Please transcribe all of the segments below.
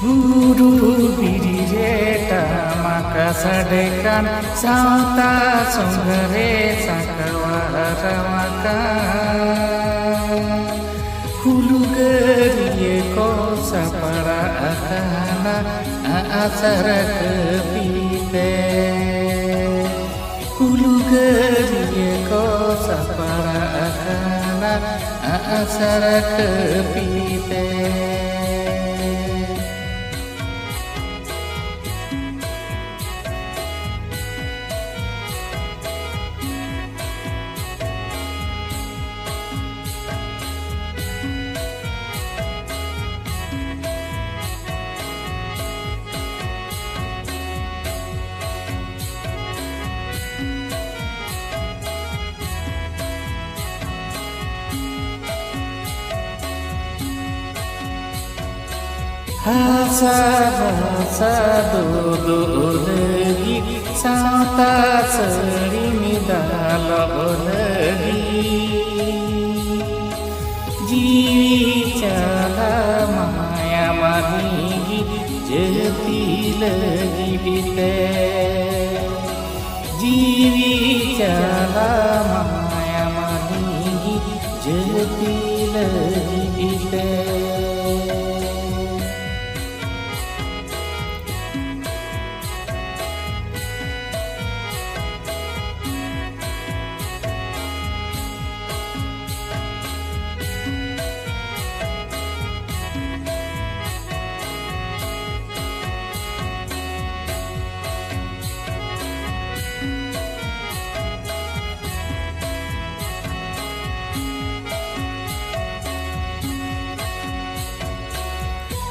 Guru biri maka sadekan sauta songgare sakawaramakan hulu geriye ko sapara akana asar kepite hulu geriye ko sapara akana asar kepite Hasa do lagi sauta serimi dalo lagi jiwi cala maya manigi jeti lagi bite jiwi cala maya manigi jeti lagi bite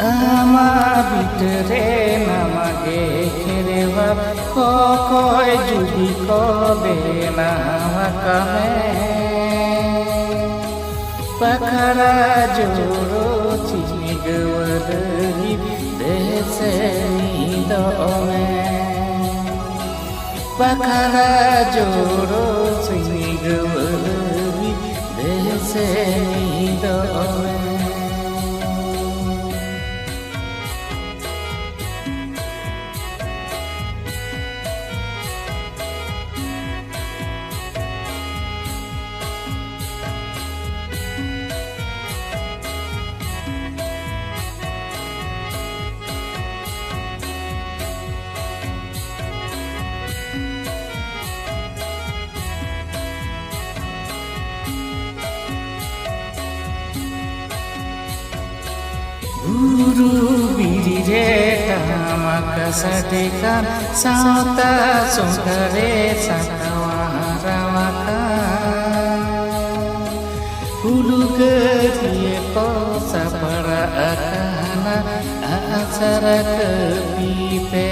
Ama bitere namage kerewa kokoy judi kobe namakame pakara joro chini gawadi dese nidome pakara joro chini gawadi dese nidome Guru biri maka sadekan sauta songgare sakawaramakan hulu geriye ko sapara akana asara kepite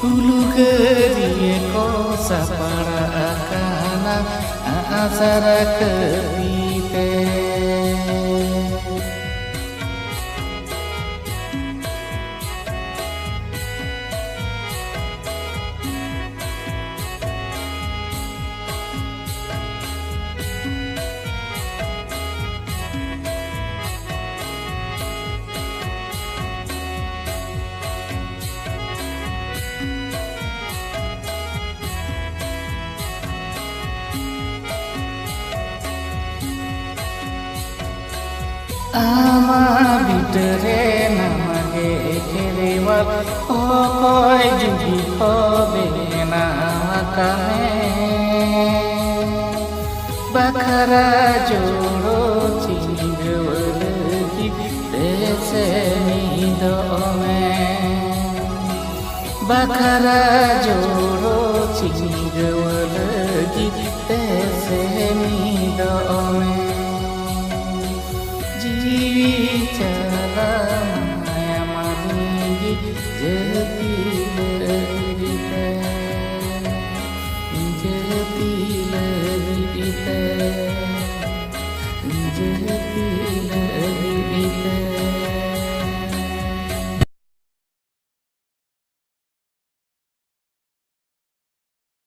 hulu geriye ko sapara akana asara kepite Ama bitere namage kerewa kokoy judi kobe namakame bakara joro chini gawalagi dese nidome bakara joro chini gawalagi dese nidome jiwi cala maya manigi jeti lebite jeti lebite